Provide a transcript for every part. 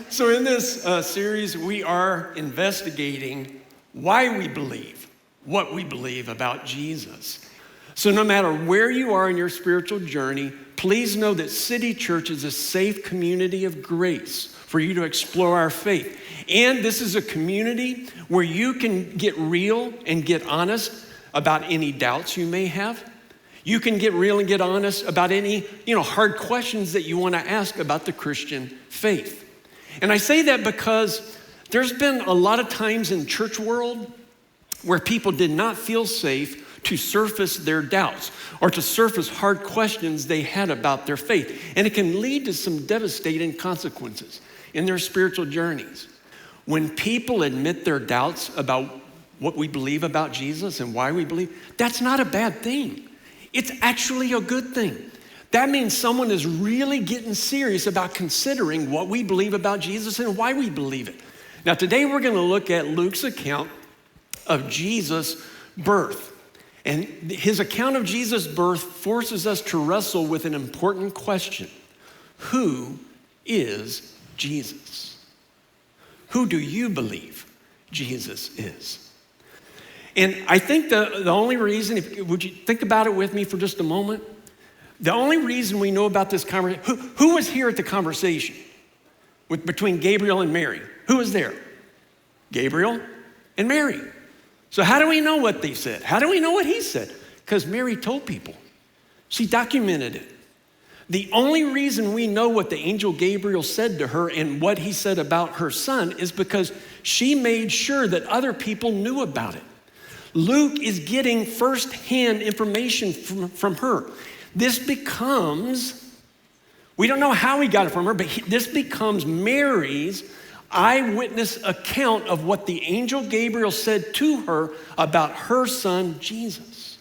So in this series, we are investigating why we believe what we believe about Jesus. So no matter where you are in your spiritual journey, please know that City Church is a safe community of grace for you to explore our faith. And this is a community where you can get real and get honest about any doubts you may have. You can get real and get honest about any, hard questions that you want to ask about the Christian faith. And I say that because there's been a lot of times in church world where people did not feel safe to surface their doubts or to surface hard questions they had about their faith. And it can lead to some devastating consequences in their spiritual journeys. When people admit their doubts about what we believe about Jesus and why we believe, that's not a bad thing. It's actually a good thing. That means someone is really getting serious about considering what we believe about Jesus and why we believe it. Now, today we're going to look at Luke's account of Jesus' birth. And his account of Jesus' birth forces us to wrestle with an important question. Who is Jesus? Who do you believe Jesus is? And I think the only reason, would you think about it with me for just a moment? The only reason we know about this conversation, who was here at the conversation between Gabriel and Mary? Who was there? Gabriel and Mary. So how do we know what they said? How do we know what he said? Because Mary told people. She documented it. The only reason we know what the angel Gabriel said to her and what he said about her son is because she made sure that other people knew about it. Luke is getting firsthand information from her. This becomes, we don't know how he got it from her, but this becomes Mary's eyewitness account of what the angel Gabriel said to her about her son, Jesus.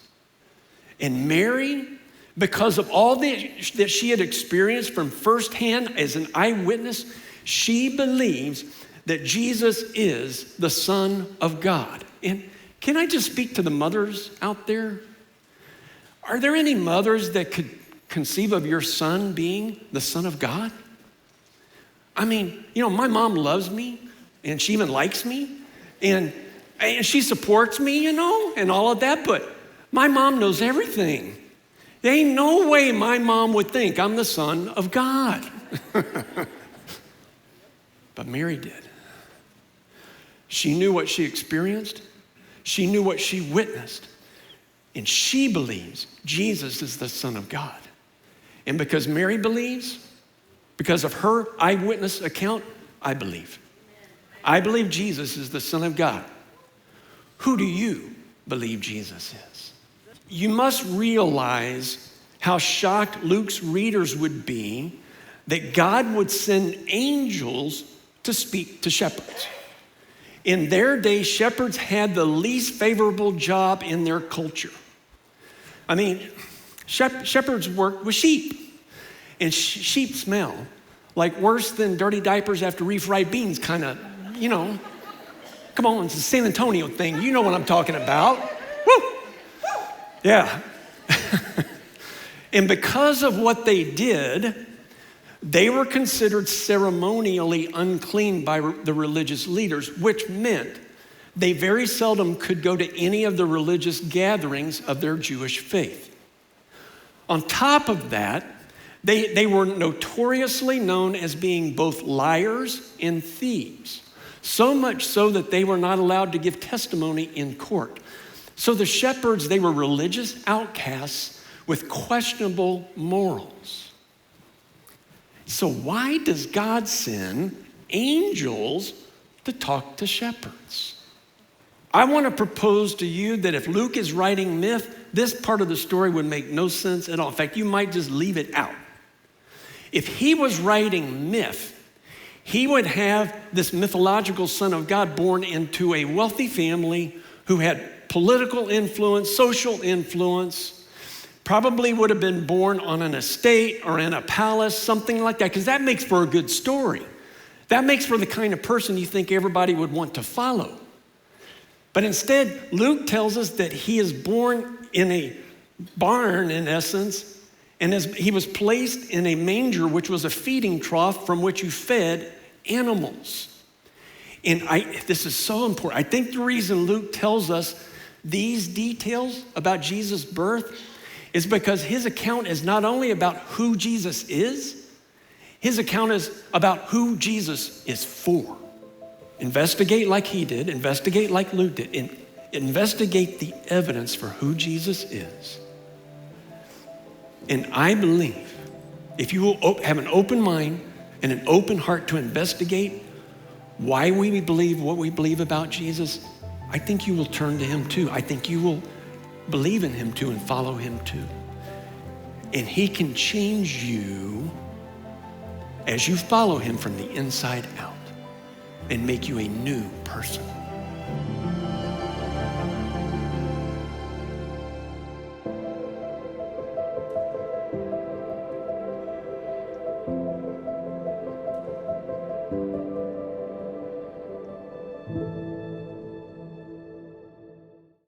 And Mary, because of all that she had experienced from firsthand as an eyewitness, she believes that Jesus is the Son of God. And can I just speak to the mothers out there? Are there any mothers that could conceive of your son being the Son of God? I mean, my mom loves me and she even likes me and she supports me, and all of that, but my mom knows everything. There ain't no way my mom would think I'm the Son of God. But Mary did. She knew what she experienced. She knew what she witnessed. And she believes Jesus is the Son of God. And because Mary believes, because of her eyewitness account, I believe. I believe Jesus is the Son of God. Who do you believe Jesus is? You must realize how shocked Luke's readers would be that God would send angels to speak to shepherds. In their day, shepherds had the least favorable job in their culture. I mean, shepherds work with sheep, and sheep smell like worse than dirty diapers after refried beans, kind of, Come on, it's a San Antonio thing. You know what I'm talking about. Woo! Yeah. And because of what they did, they were considered ceremonially unclean by the religious leaders, which meant they very seldom could go to any of the religious gatherings of their Jewish faith. On top of that, they were notoriously known as being both liars and thieves, so much so that they were not allowed to give testimony in court. So the shepherds, they were religious outcasts with questionable morals. So why does God send angels to talk to shepherds? I want to propose to you that if Luke is writing myth, this part of the story would make no sense at all. In fact, you might just leave it out. If he was writing myth, he would have this mythological Son of God born into a wealthy family who had political influence, social influence, probably would have been born on an estate or in a palace, something like that, because that makes for a good story. That makes for the kind of person you think everybody would want to follow. But instead, Luke tells us that he is born in a barn, in essence, and as he was placed in a manger, which was a feeding trough from which you fed animals. And this is so important. I think the reason Luke tells us these details about Jesus' birth is because his account is not only about who Jesus is, his account is about who Jesus is for. Investigate like he did, investigate like Luke did, and investigate the evidence for who Jesus is. And I believe if you will have an open mind and an open heart to investigate why we believe what we believe about Jesus, I think you will turn to him too. I think you will believe in him too and follow him too. And he can change you as you follow him from the inside out and make you a new person.